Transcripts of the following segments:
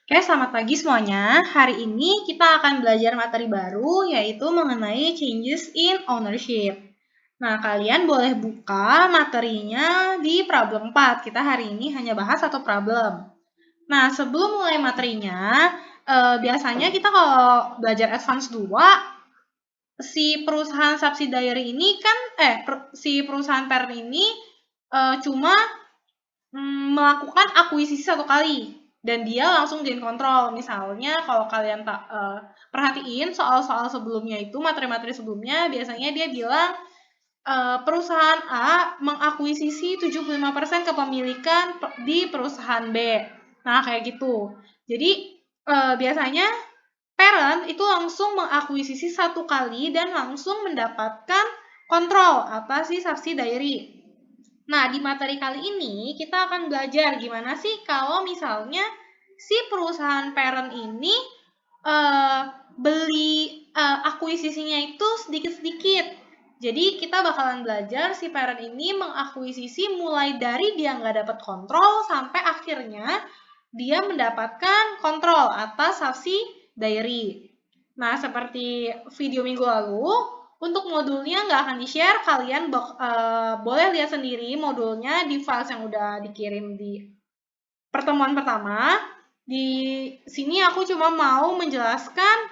Oke, selamat pagi semuanya. Hari ini kita akan belajar materi baru, yaitu mengenai changes in ownership. Nah, kalian boleh buka materinya di problem 4. Kita hari ini hanya bahas satu problem. Nah, sebelum mulai materinya, biasanya kita kalau belajar advance 2, si perusahaan subsidiary ini kan, si perusahaan parent ini cuma melakukan akuisisi satu kali dan dia langsung gain control. Misalnya kalau kalian perhatiin soal-soal sebelumnya itu, materi-materi sebelumnya, biasanya dia bilang perusahaan A mengakuisisi 75% kepemilikan di perusahaan B. Nah, kayak gitu. Jadi biasanya parent itu langsung mengakuisisi satu kali dan langsung mendapatkan kontrol atas si subsidiary. Nah, di materi kali ini kita akan belajar gimana sih kalau misalnya si perusahaan parent ini beli akuisisinya itu sedikit-sedikit. Jadi kita bakalan belajar si parent ini mengakuisisi mulai dari dia nggak dapat kontrol sampai akhirnya dia mendapatkan kontrol atas subsidiary. Nah, seperti video minggu lalu, untuk modulnya nggak akan di-share, kalian boleh lihat sendiri modulnya di file yang udah dikirim di pertemuan pertama. Di sini aku cuma mau menjelaskan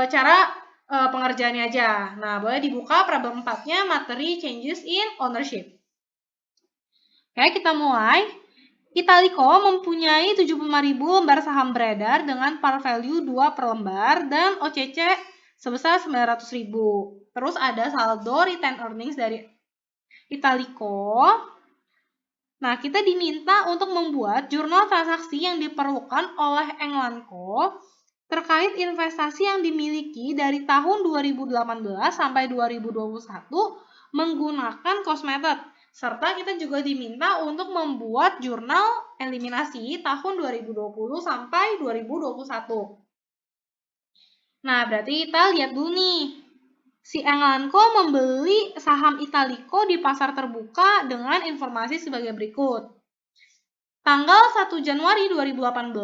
cara pengerjaannya aja. Nah, boleh dibuka problem 4-nya, materi changes in ownership. Oke, kita mulai. Italico mempunyai 75.000 lembar saham beredar dengan par value 2 per lembar dan OCC sebesar 900.000. Terus ada saldo retained earnings dari Italico. Nah, kita diminta untuk membuat jurnal transaksi yang diperlukan oleh Englanco terkait investasi yang dimiliki dari tahun 2018 sampai 2021 menggunakan cost method. Serta kita juga diminta untuk membuat jurnal eliminasi tahun 2020 sampai 2021. Nah, berarti kita lihat dulu nih. Si Englanco membeli saham Italico di pasar terbuka dengan informasi sebagai berikut. Tanggal 1 Januari 2018,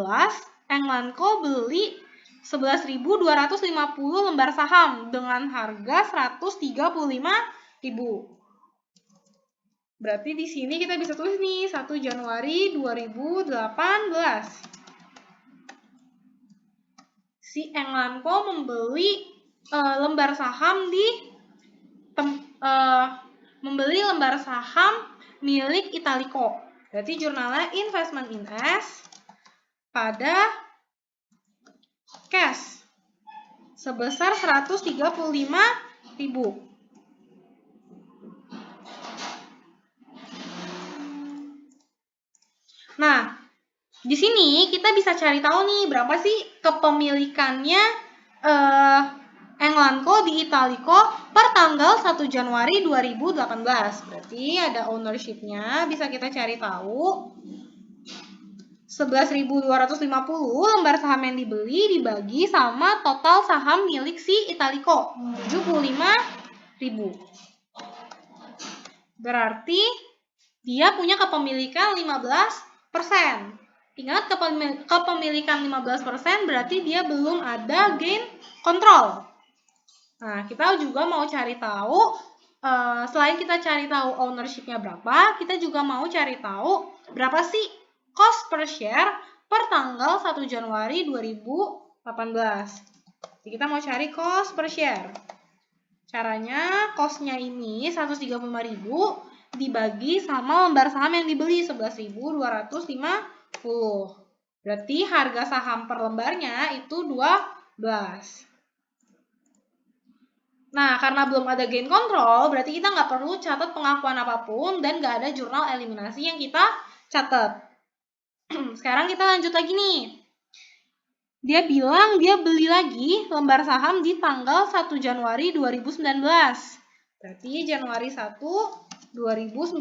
Englanco beli 11.250 lembar saham dengan harga 135.000. Berarti di sini kita bisa tulis nih 1 Januari 2018. Si Englanco membeli lembar saham membeli lembar saham milik Italico. Berarti jurnalnya investment in S pada cash sebesar 135.000. Nah, di sini kita bisa cari tahu nih berapa sih kepemilikannya Englanco di Italico per tanggal 1 Januari 2018. Berarti ada ownership-nya, bisa kita cari tahu. 11.250 lembar saham yang dibeli dibagi sama total saham milik si Italico, 75.000. Berarti dia punya kepemilikan 15%. Ingat, kepemilikan 15% berarti dia belum ada gain control. Nah, kita juga mau cari tahu, selain kita cari tahu ownership-nya berapa, kita juga mau cari tahu berapa sih cost per share per tanggal 1 Januari 2018. Jadi kita mau cari cost per share. Caranya, cost-nya ini 135.000 dibagi sama lembar saham yang dibeli 11.250. Berarti harga saham per lembarnya itu 12. Nah, karena belum ada gain control, berarti kita nggak perlu catat pengakuan apapun dan nggak ada jurnal eliminasi yang kita catat. Sekarang kita lanjut lagi nih. Dia bilang dia beli lagi lembar saham di tanggal 1 Januari 2019. Berarti Januari 1, 2019.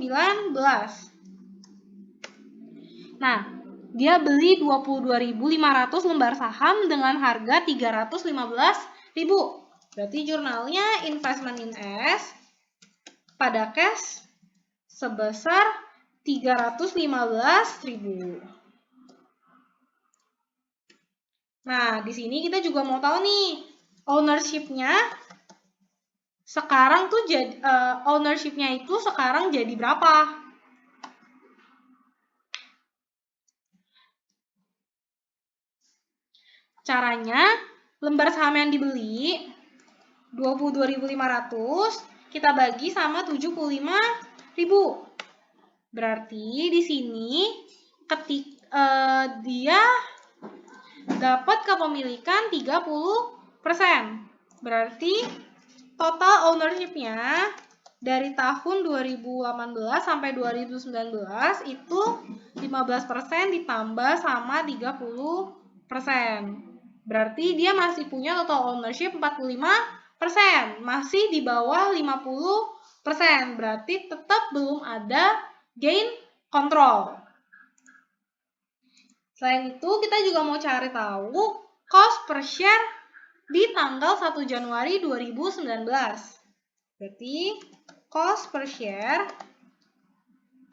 Nah, dia beli 22.500 lembar saham dengan harga 315.000. Berarti jurnalnya investment in S pada cash sebesar 315.000. Nah, di sini kita juga mau tahu nih, ownership-nya sekarang tuh jadi ownership-nya itu sekarang jadi berapa? Caranya, lembar saham yang dibeli 22.500 kita bagi sama 75.000. Berarti di sini dia dapat kepemilikan 30%. Berarti total ownership-nya dari tahun 2018 sampai 2019 itu 15% ditambah sama 30%. Berarti dia masih punya total ownership 45%, masih di bawah 50%. Berarti tetap belum ada gain control. Selain itu, kita juga mau cari tahu cost per share di tanggal 1 Januari 2019. Berarti cost per share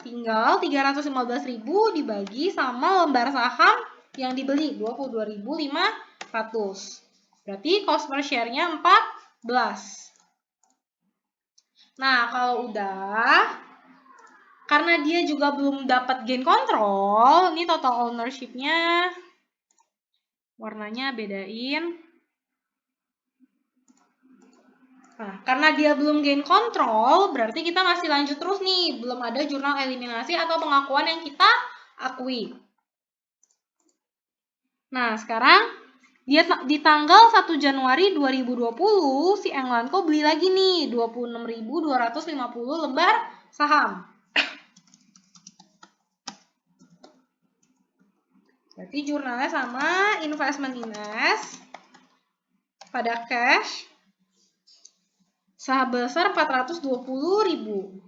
tinggal 315.000 dibagi sama lembar saham yang dibeli 22.500. Berarti cost per share-nya 14. Nah, kalau udah, karena dia juga belum dapat gain control, ini total ownership-nya warnanya bedain. Nah, karena dia belum gain control, berarti kita masih lanjut terus nih. Belum ada jurnal eliminasi atau pengakuan yang kita akui. Nah, sekarang dia di tanggal 1 Januari 2020, si Englanco beli lagi nih 26.250 lembar saham. Berarti jurnalnya sama, investment Ines, pada cash, saham besar 420.000.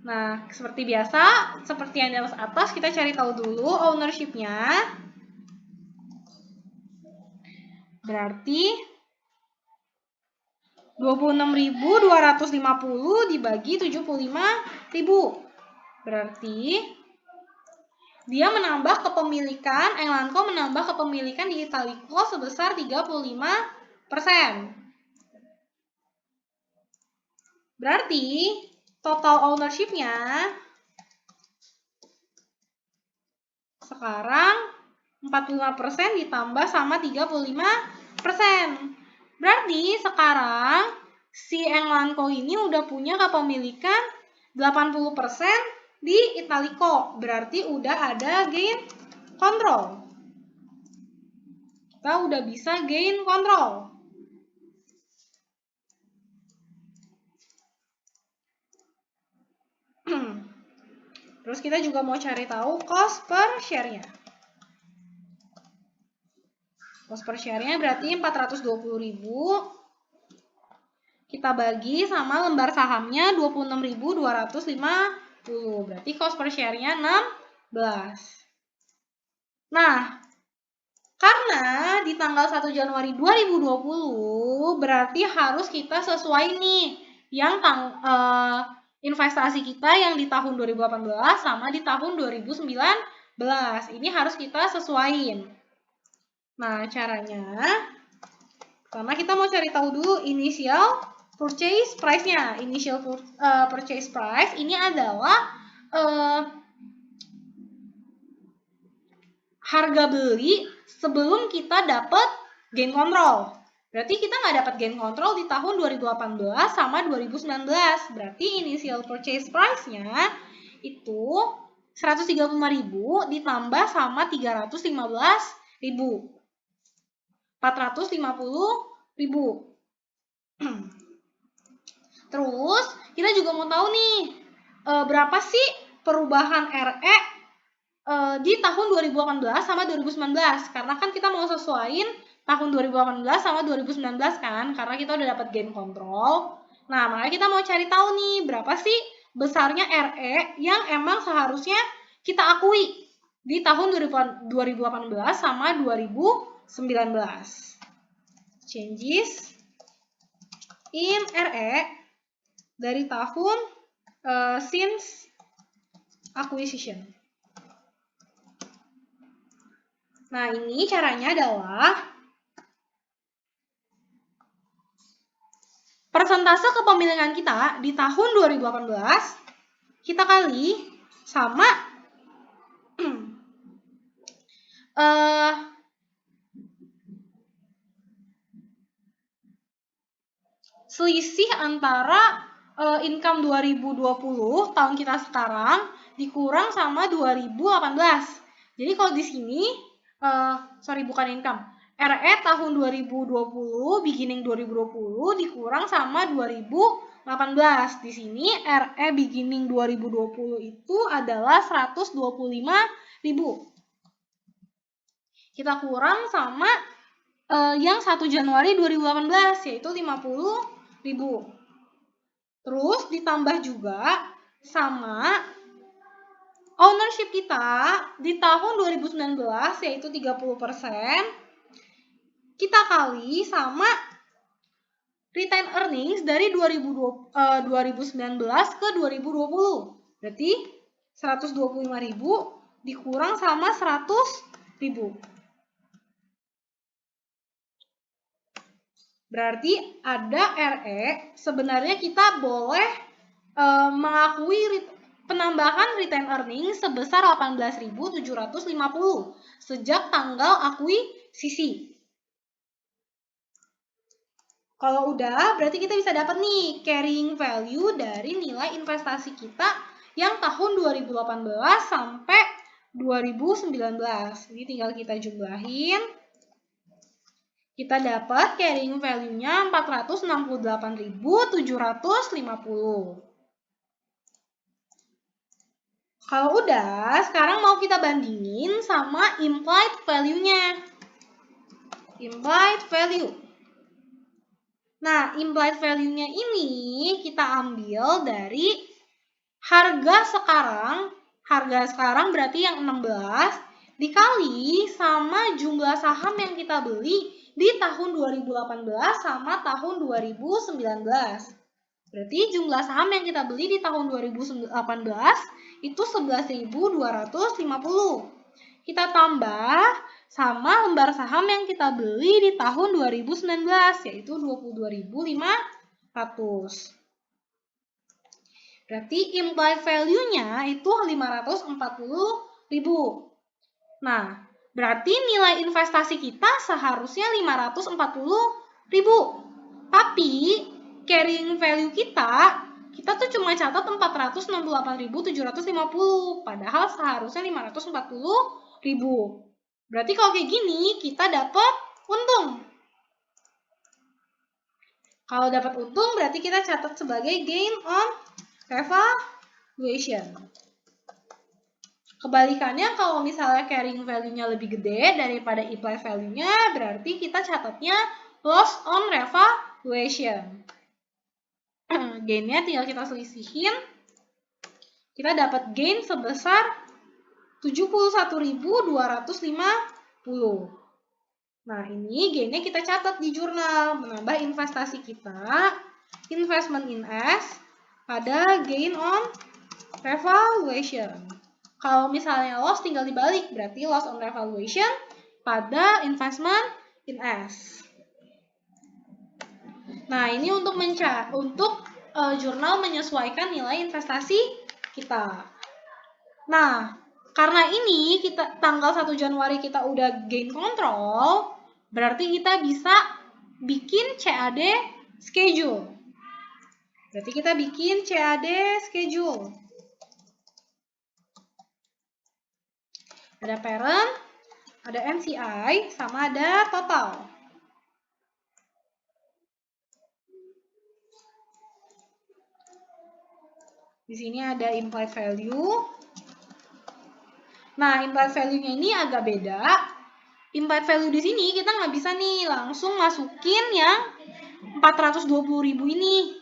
Nah, seperti biasa, seperti yang di atas, kita cari tahu dulu ownership-nya. Berarti 26.250 dibagi 75.000. Berarti dia menambah kepemilikan, Englanco menambah kepemilikan di Italico sebesar 35%. Berarti total ownership-nya sekarang 45% ditambah sama 35%. Berarti sekarang si Englanco ini udah punya kepemilikan 80% di Italico. Berarti udah ada gain control. Kita udah bisa gain control. Terus kita juga mau cari tahu cost per share-nya. Cost per share-nya berarti 420.000. Kita bagi sama lembar sahamnya 26.250. Berarti cost per share-nya 16. Nah, karena di tanggal 1 Januari 2020 berarti harus kita sesuai nih yang investasi kita yang di tahun 2018 sama di tahun 2019. Ini harus kita sesuaiin. Nah, caranya karena kita mau cari tahu dulu initial purchase price-nya. Initial purchase price ini adalah harga beli sebelum kita dapat gain control. Berarti kita nggak dapat gain control di tahun 2018 sama 2019. Berarti initial purchase price-nya itu 135.000 ditambah sama 315.000. 450.000. Terus kita juga mau tahu nih berapa sih perubahan RE di tahun 2018 sama 2019. Karena kan kita mau sesuaiin tahun 2018 sama 2019 kan, karena kita udah dapat gain control. Nah, makanya kita mau cari tahu nih berapa sih besarnya RE yang emang seharusnya kita akui di tahun 2018 sama 2019. Changes in RE dari tahun since acquisition. Nah, ini caranya adalah persentase kepemilikan kita di tahun 2018 kita kali sama selisih antara income 2020 tahun kita sekarang dikurang sama 2018. Jadi kalau di sini, bukan income, RE tahun 2020, beginning 2020 dikurang sama 2018. Di sini RE beginning 2020 itu adalah 125.000. Kita kurang sama yang 1 Januari 2018 yaitu 50.000. Terus ditambah juga sama ownership kita di tahun 2019 yaitu 30%. Kita kali sama retained earnings dari 2019 ke 2020. Berarti 125.000 dikurang sama 100.000. Berarti ada RE, sebenarnya kita boleh mengakui penambahan retained earnings sebesar 18.750 sejak tanggal akuisisi. Kalau udah, berarti kita bisa dapat nih carrying value dari nilai investasi kita yang tahun 2018 sampai 2019. Ini tinggal kita jumlahin. Kita dapat carrying value-nya 468.750. Kalau udah, sekarang mau kita bandingin sama implied value-nya. Implied value. Nah, implied value-nya ini kita ambil dari harga sekarang. Harga sekarang berarti yang 16 dikali sama jumlah saham yang kita beli di tahun 2018 sama tahun 2019. Berarti jumlah saham yang kita beli di tahun 2018 itu 11.250. Kita tambah sama lembar saham yang kita beli di tahun 2019 yaitu 22.500. Berarti implied value-nya itu 540.000. Nah, berarti nilai investasi kita seharusnya 540.000. Tapi carrying value kita tuh cuma catat 468.750. Padahal seharusnya 540.000. Berarti kalau kayak gini kita dapat untung. Kalau dapat untung berarti kita catat sebagai gain on revaluation. Kebalikannya kalau misalnya carrying value-nya lebih gede daripada implied value-nya, berarti kita catatnya loss on revaluation. Gain-nya tinggal kita selisihin. Kita dapat gain sebesar 71.250. Nah, ini gain-nya kita catat di jurnal, menambah investasi kita, investment in S, pada gain on revaluation. Kalau misalnya loss tinggal dibalik, berarti loss on revaluation pada investment in S. Nah, ini untuk jurnal menyesuaikan nilai investasi kita. Nah, karena ini tanggal 1 Januari kita udah gain control, berarti kita bisa bikin CAD schedule. Berarti kita bikin CAD schedule. Ada parent, ada NCI, sama ada total. Di sini ada implied value. Nah, implied value-nya ini agak beda. Implied value di sini kita nggak bisa nih langsung masukin yang 420.000 ini.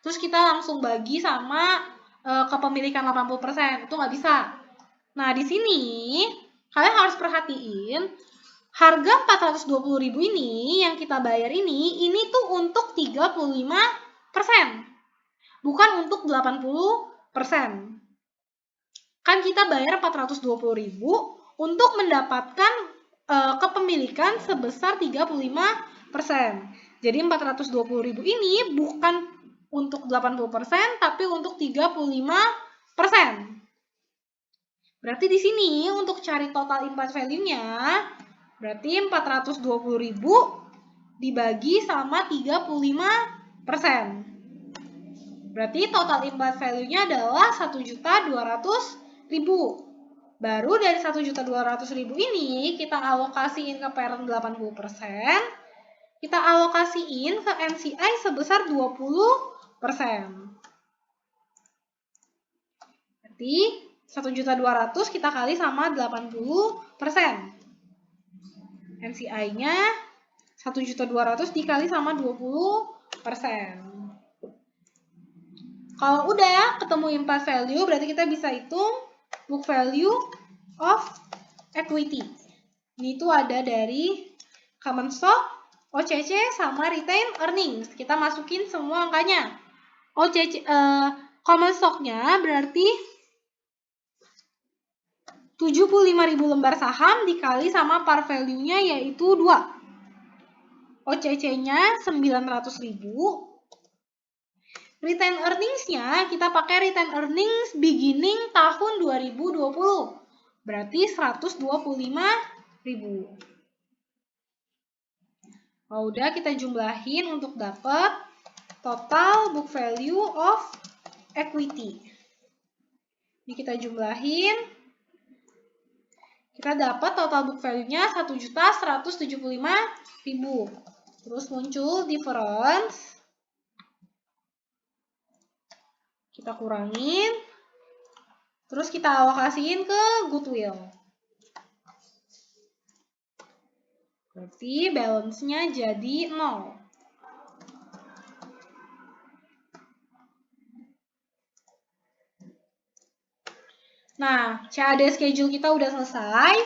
Terus kita langsung bagi sama kepemilikan 80%. Itu nggak bisa. Nah, di sini kalian harus perhatiin harga 420.000 ini yang kita bayar ini tuh untuk 35%. Bukan untuk 80%. Kan kita bayar 420.000 untuk mendapatkan kepemilikan sebesar 35%. Jadi 420.000 ini bukan untuk 80%, tapi untuk 35%. Berarti di sini untuk cari total impact value-nya, berarti 420.000 dibagi sama 35%. Berarti total impact value-nya adalah 1.200.000. Baru dari 1.200.000 ini kita alokasiin ke parent 80%, kita alokasiin ke NCI sebesar 20%. Berarti 1.200.000 kita kali sama 80%. NCI-nya 1.200.000 dikali sama 20%. Kalau udah ketemu impact value, berarti kita bisa hitung book value of equity. Ini tuh ada dari common stock, OCC, sama retained earnings. Kita masukin semua angkanya. OCC, common stock-nya berarti 75.000 lembar saham dikali sama par value-nya yaitu 2. OCC-nya 900.000. Retain earnings-nya kita pakai retain earnings beginning tahun 2020. Berarti 125.000. Oh, udah kita jumlahin untuk dapat total book value of equity. Ini kita jumlahin. Kita dapat total book value-nya 1.175.000. Terus muncul difference. Kita kurangin, terus kita alokasiin ke goodwill. Berarti balance-nya jadi 0. Nah, CAD schedule kita udah selesai.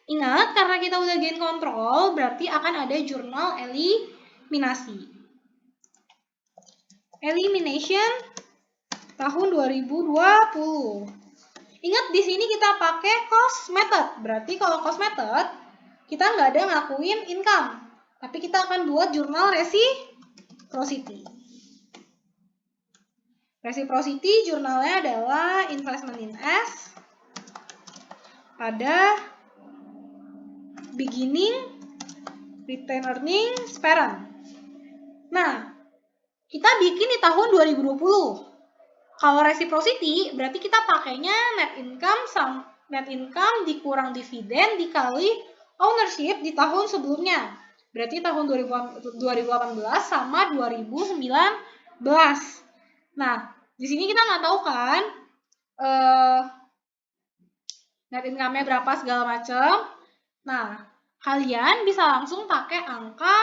Ingat, karena kita udah gain control, berarti akan ada jurnal eliminasi. Elimination tahun 2020. Ingat di sini kita pakai cost method. Berarti kalau cost method kita nggak ada ngakuin income, tapi kita akan buat jurnal reciprocity. Reciprocity jurnalnya adalah investment in S pada beginning retain earnings parent. Nah, kita bikin di tahun 2020. Kalau reciprocity berarti kita pakainya net income dikurang dividen dikali ownership di tahun sebelumnya. Berarti tahun 2018 sama 2019. Nah, di sini kita nggak tahu kan net income-nya berapa segala macam. Nah, kalian bisa langsung pakai angka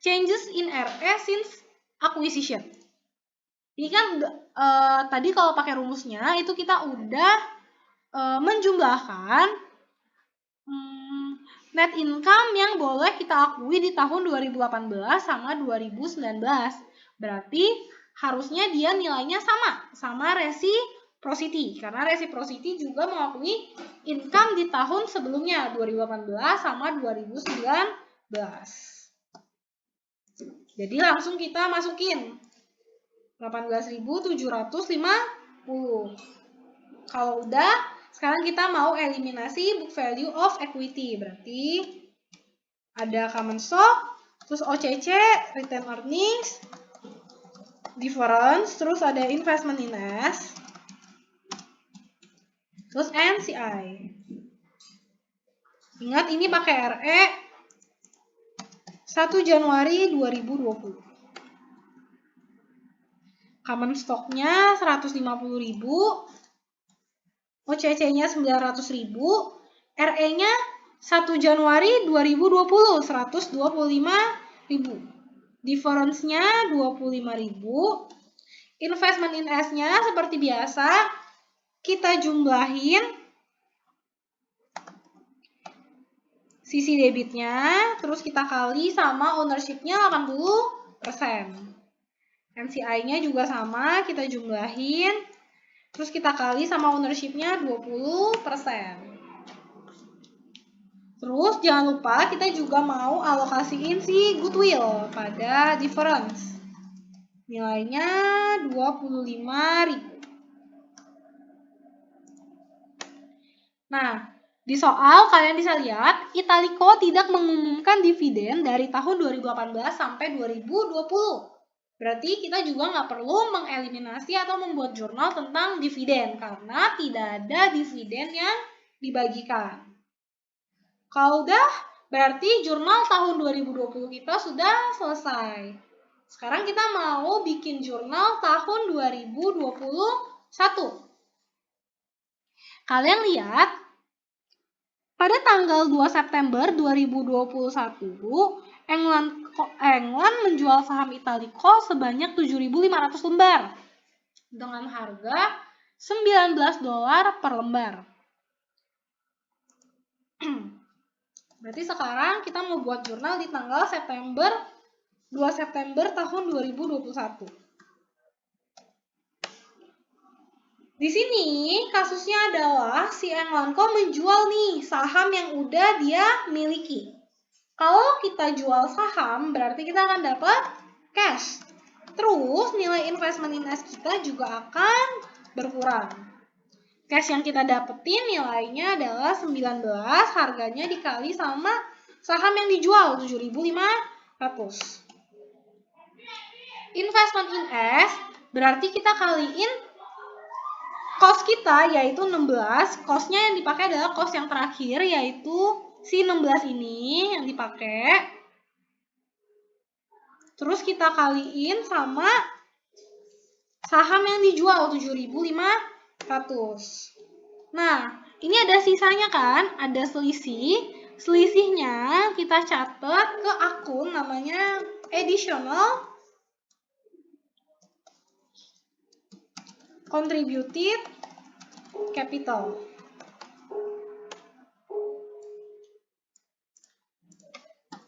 changes in RE since acquisition. Ini kan tadi kalau pakai rumusnya itu kita udah menjumlahkan net income yang boleh kita akui di tahun 2018 sama 2019. Berarti harusnya dia nilainya sama reciprocity. Karena reciprocity juga mengakui income di tahun sebelumnya 2018 sama 2019. Jadi langsung kita masukin 18.750. Kalau udah, sekarang kita mau eliminasi book value of equity. Berarti ada common stock, terus OCC, retain earnings, difference, terus ada investment in S, terus NCI. Ingat ini pakai RE 1 Januari 2020. Common stock-nya 150.000, OCC-nya 900.000, RE-nya 1 Januari 2020 125.000. Difference-nya 25.000. Investment in S-nya seperti biasa kita jumlahin sisi debitnya, terus kita kali sama ownership-nya 80%. NCI-nya juga sama, kita jumlahin, terus kita kali sama ownership-nya 20%. Terus jangan lupa kita juga mau alokasiin si goodwill pada difference. Nilainya 25.000. Nah, di soal kalian bisa lihat Italico tidak mengumumkan dividen dari tahun 2018 sampai 2020. Berarti kita juga nggak perlu mengeliminasi atau membuat jurnal tentang dividen karena tidak ada dividen yang dibagikan. Kalau udah, berarti jurnal tahun 2020 kita sudah selesai. Sekarang kita mau bikin jurnal tahun 2021. Kalian lihat, pada tanggal 2 September 2021, England menjual saham Italico sebanyak 7.500 lembar dengan harga $19 per lembar. Berarti sekarang kita mau buat jurnal di tanggal 2 September tahun 2021. Di sini kasusnya adalah si Englandco menjual nih saham yang udah dia miliki. Kalau kita jual saham, berarti kita akan dapat cash. Terus nilai investment in S kita juga akan berkurang. Cash yang kita dapetin nilainya adalah 19, harganya dikali sama saham yang dijual 7.500. Investment in S berarti kita kaliin cost kita yaitu 16, costnya yang dipakai adalah cost yang terakhir yaitu si 16 ini yang dipakai. Terus kita kaliin sama saham yang dijual 7.500. Nah, ini ada sisanya kan? Ada selisih. Selisihnya kita catat ke akun namanya additional contributed capital.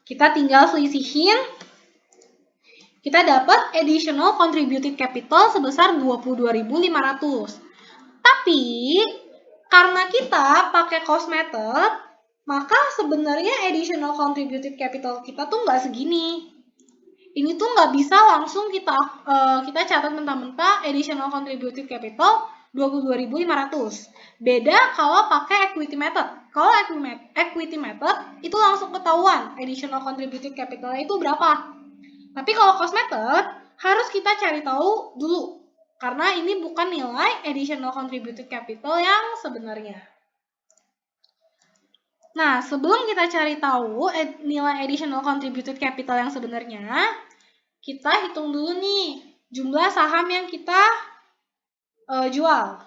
Kita tinggal selisihin. Kita dapat additional contributed capital sebesar 22.500. Tapi karena kita pakai cost method, maka sebenarnya additional contributed capital kita tuh nggak segini. Ini tuh nggak bisa langsung kita catat mentah-mentah additional contributed capital 22.500. Beda kalau pakai equity method. Kalau equity method itu langsung ketahuan additional contributed capital itu berapa. Tapi kalau cost method harus kita cari tahu dulu. Karena ini bukan nilai additional contributed capital yang sebenarnya. Nah, sebelum kita cari tahu nilai additional contributed capital yang sebenarnya, kita hitung dulu nih jumlah saham yang kita jual.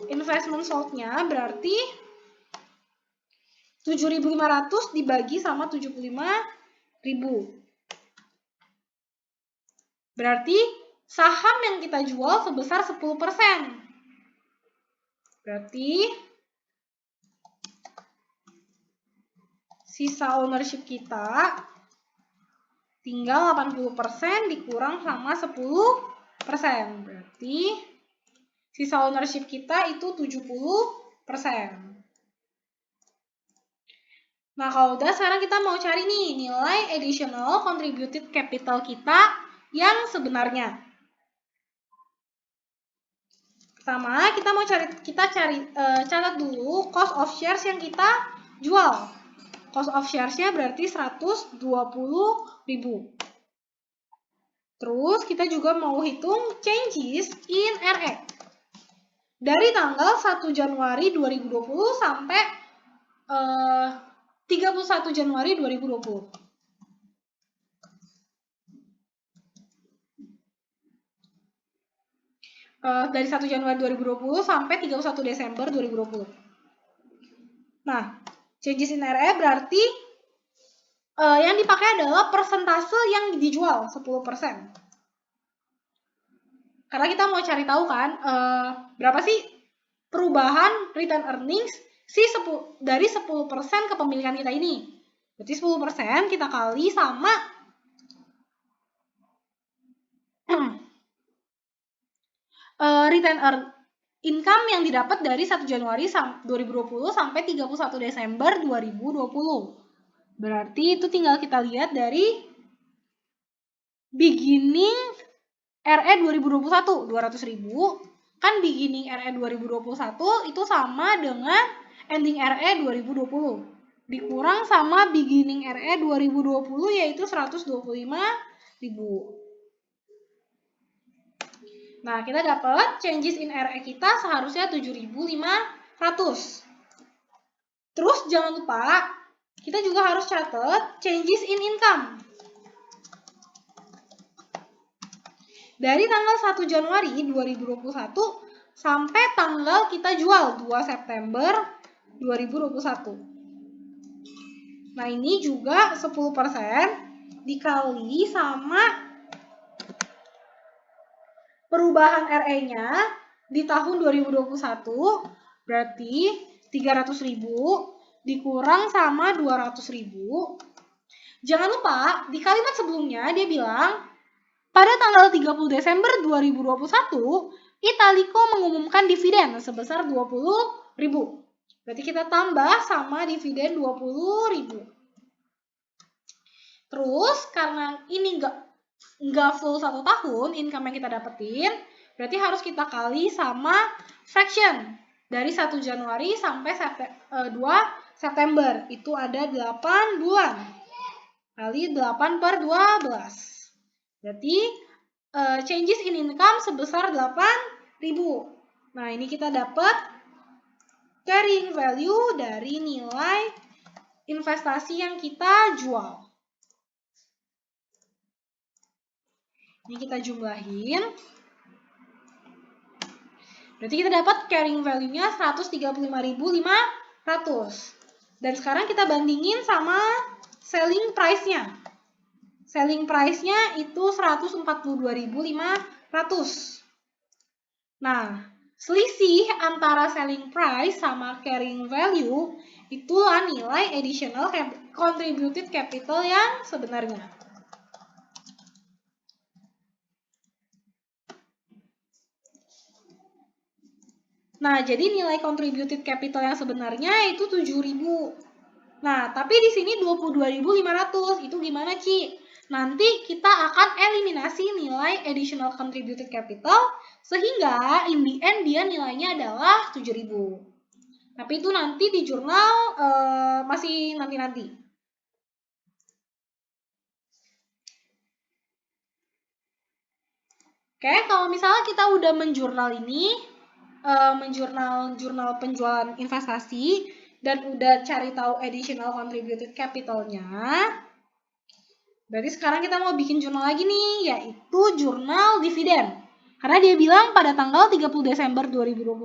Investment sold-nya berarti 7.500 dibagi sama 75.000. Berarti saham yang kita jual sebesar 10%. Berarti sisa ownership kita tinggal 80% dikurang sama 10%. Berarti sisa ownership kita itu 70%. Nah, kalau udah sekarang kita mau cari nih nilai additional contributed capital kita yang sebenarnya. Pertama, kita catat dulu cost of shares yang kita jual. Cost of shares-nya berarti 120.000. Terus kita juga mau hitung changes in RE. Dari tanggal 1 Januari 2020 sampai 31 Januari 2020. Dari 1 Januari 2020 sampai 31 Desember 2020. Nah, changes in RE berarti yang dipakai adalah persentase yang dijual 10%. Karena kita mau cari tahu kan berapa sih perubahan return earnings dari 10% kepemilikan kita ini. Berarti 10% kita kali sama return income yang didapat dari 1 Januari 2020 sampai 31 Desember 2020. Berarti itu tinggal kita lihat dari beginning RE 2021, 200.000. Kan beginning RE 2021 itu sama dengan ending RE 2020. Dikurang sama beginning RE 2020 yaitu 125.000. Nah, kita dapat changes in RE kita seharusnya 7.500. Terus jangan lupa, kita juga harus catat changes in income. Dari tanggal 1 Januari 2021 sampai tanggal kita jual 2 September 2021. Nah, ini juga 10% dikali sama perubahan RE-nya di tahun 2021, berarti 300.000 dikurang sama 200.000. Jangan lupa, di kalimat sebelumnya dia bilang, pada tanggal 30 Desember 2021, Italico mengumumkan dividen sebesar 20.000. Berarti kita tambah sama dividen 20.000. Terus, karena ini nggak full 1 tahun income yang kita dapetin, berarti harus kita kali sama fraction. Dari 1 Januari sampai 2 September. Itu ada 8 bulan. Kali 8 per 12. Berarti changes in income sebesar 8.000. Nah, ini kita dapat carrying value dari nilai investasi yang kita jual. Ini kita jumlahin. Berarti kita dapat carrying value-nya 135.500. Dan sekarang kita bandingin sama selling price-nya. Selling price-nya itu 142.500. Nah, selisih antara selling price sama carrying value itulah nilai additional contributed capital yang sebenarnya. Nah, jadi nilai contributed capital yang sebenarnya itu 7.000. Nah, tapi di sini 22.500. Itu gimana, Ci? Nanti kita akan eliminasi nilai additional contributed capital sehingga in the end dia nilainya adalah 7.000. Tapi itu nanti di jurnal masih nanti-nanti. Oke, kalau misalnya kita udah menjurnal ini, jurnal penjualan investasi dan udah cari tahu additional contributed capital-nya, berarti sekarang kita mau bikin jurnal lagi nih, yaitu jurnal dividen. Karena dia bilang pada tanggal 30 Desember 2021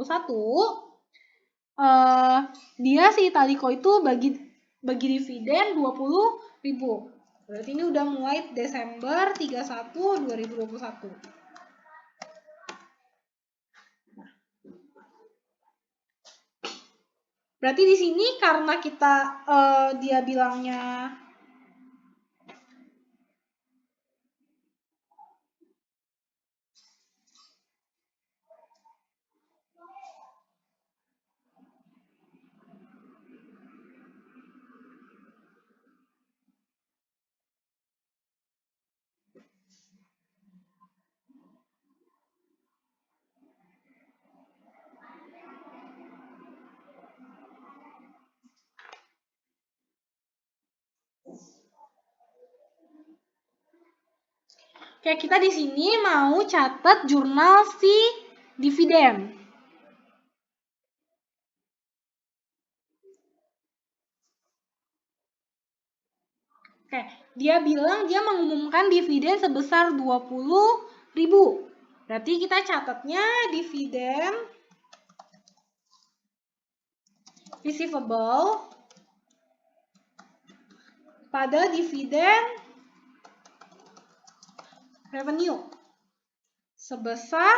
dia si Italico itu bagi dividen 20.000. Berarti ini udah mulai Desember 31 2021. Berarti di sini karena kita dia bilangnya kayak kita di sini mau catat jurnal si dividen. Oke, dia bilang dia mengumumkan dividen sebesar 20.000. Berarti kita catatnya dividen receivable pada dividen revenue sebesar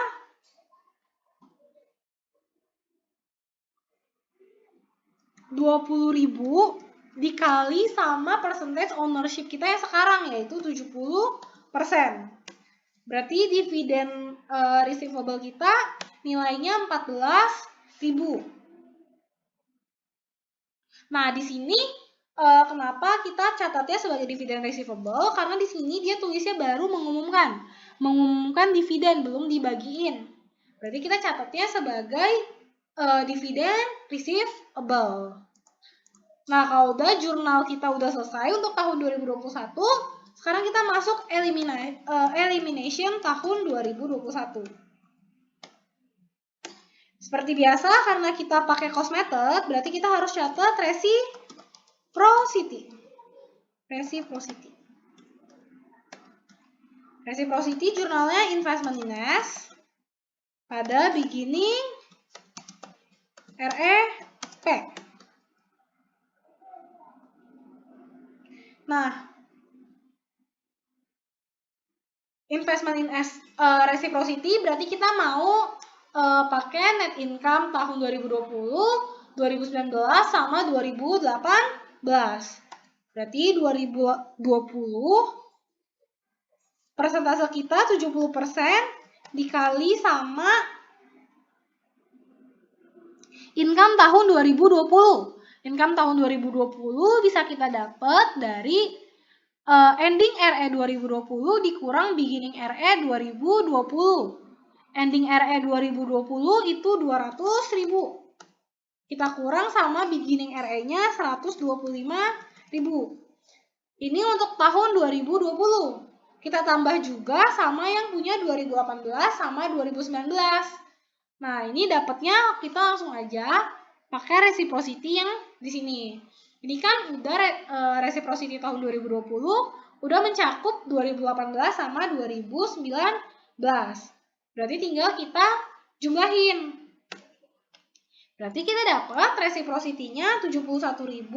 20.000 dikali sama percentage ownership kita yang sekarang yaitu 70%. Berarti dividen receivable kita nilainya 14.000. Nah, di sini kenapa kita catatnya sebagai dividen receivable? Karena di sini dia tulisnya baru mengumumkan dividen, belum dibagiin. Berarti kita catatnya sebagai dividen receivable. Nah, kalau udah jurnal kita udah selesai untuk tahun 2021, sekarang kita masuk elimination tahun 2021. Seperti biasa, karena kita pakai cost method, berarti kita harus catat reciprocity. Reciprocity jurnalnya investment in S pada beginning REP. Nah, investment in S reciprocity berarti kita mau pakai net income tahun 2020, 2019 sama 2018. Berarti 2020 persentase kita 70% dikali sama income tahun 2020. Income tahun 2020 bisa kita dapat dari ending RE 2020 dikurang beginning RE 2020. Ending RE 2020 itu 200.000. Kita kurang sama beginning RE-nya 125.000. Ini untuk tahun 2020. Kita tambah juga sama yang punya 2018 sama 2019. Nah, ini dapatnya kita langsung aja pakai reciprocity yang di sini. Ini kan udah reciprocity tahun 2020 udah mencakup 2018 sama 2019. Berarti tinggal kita jumlahin. Berarti kita dapat reciprocity-nya 71.250.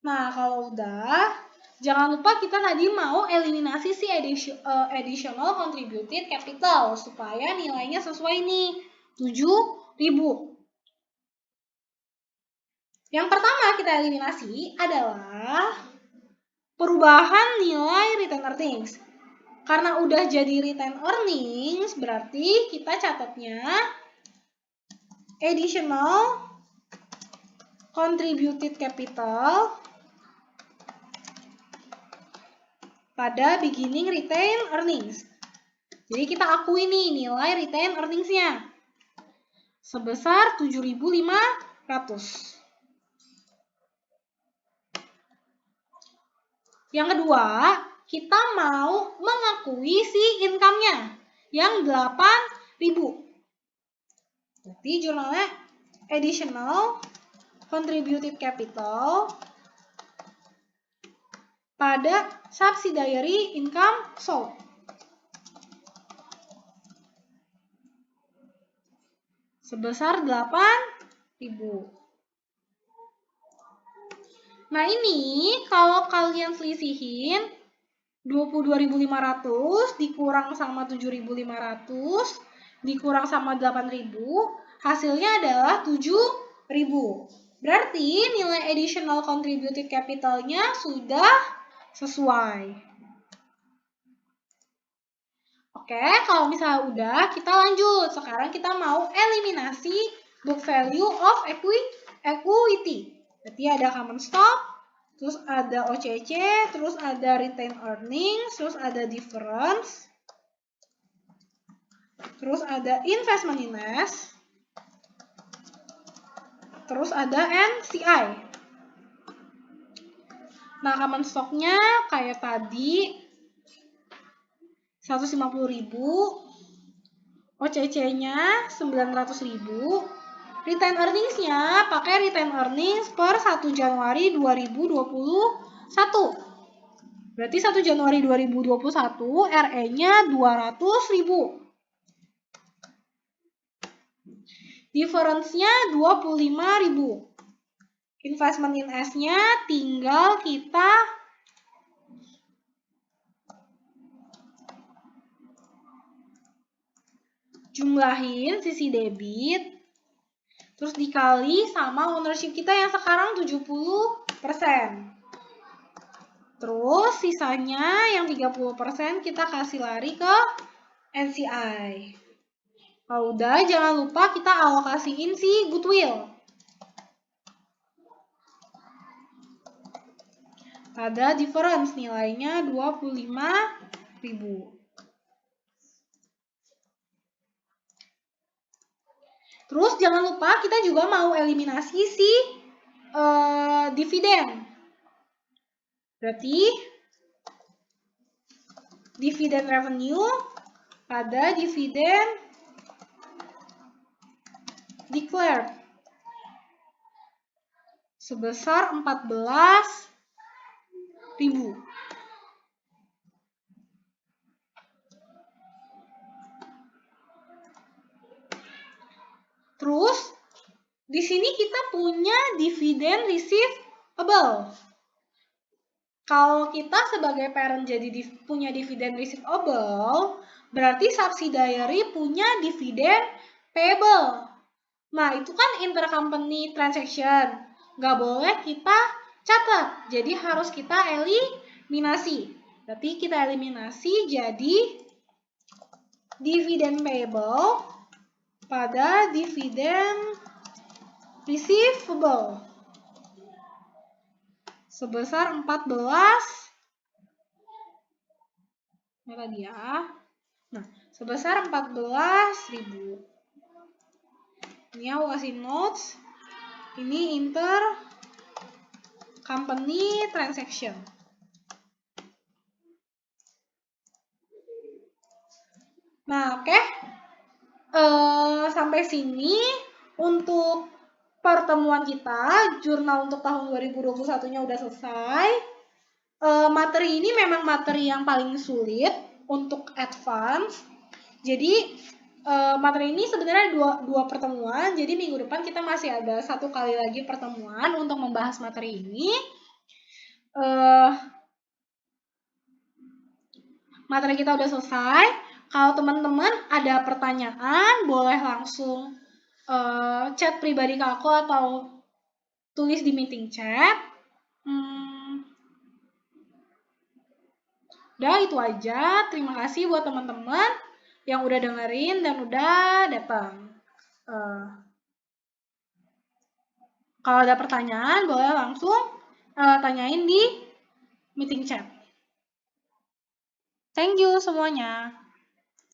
Nah, kalau udah, jangan lupa kita tadi mau eliminasi si additional contributed capital supaya nilainya sesuai nih, 7.000. Yang pertama kita eliminasi adalah perubahan nilai retained earnings. Karena udah jadi retained earnings, berarti kita catatnya additional contributed capital pada beginning retained earnings. Jadi kita akui nih nilai retained earnings-nya sebesar 7.500. Yang kedua, kita mau mengakui si income-nya yang 8.000. Berarti jurnalnya additional contributed capital pada subsidiary income sold. Sebesar 8.000. Nah, ini kalau kalian selisihin 22.500 dikurang sama 7.500 dikurang sama 8.000, hasilnya adalah 7.000. Berarti nilai additional contributed capital-nya sudah sesuai. Oke, kalau misalnya udah, kita lanjut. Sekarang kita mau eliminasi book value of equity. Berarti ada common stock, terus ada OCC, terus ada retained earnings, terus ada difference, terus ada investment in S, terus ada NCI. Nah, common stock-nya kayak tadi 150.000, OCC-nya 900.000. Retained earnings-nya pakai retained earnings per 1 Januari 2021. Berarti 1 Januari 2021 RE-nya 200.000. Difference-nya 25.000. Investment in S-nya tinggal kita jumlahin sisi debit, terus dikali sama ownership kita yang sekarang 70%. Terus sisanya yang 30% kita kasih lari ke NCI. Kalau udah, jangan lupa kita alokasiin si goodwill. Ada difference nilainya 25.000. Terus jangan lupa kita juga mau eliminasi si dividen. Berarti dividen revenue pada dividen declared sebesar 14.000. Terus di sini kita punya dividen receivable. Kalau kita sebagai parent jadi punya dividen receivable, berarti subsidiary punya dividen payable. Nah, itu kan intercompany transaction. Nggak boleh kita catat. Jadi harus kita eliminasi. Berarti kita eliminasi jadi dividen payable pada dividen receivable sebesar 14. Ini lagi ya. Nah, sebesar 14.000. Ini aku kasih notes. Ini intercompany transaction. Nah, oke. Sampai sini untuk pertemuan kita. Jurnal untuk tahun 2021-nya udah selesai. Materi ini memang materi yang paling sulit untuk advance. Jadi materi ini sebenarnya dua pertemuan. Jadi minggu depan kita masih ada 1 kali lagi pertemuan untuk membahas materi ini. Materi kita udah selesai. Kalau teman-teman ada pertanyaan, boleh langsung chat pribadi ke aku atau tulis di meeting chat. Udah itu aja. Terima kasih buat teman-teman yang udah dengerin dan udah datang. Kalau ada pertanyaan, boleh langsung tanyain di meeting chat. Thank you semuanya.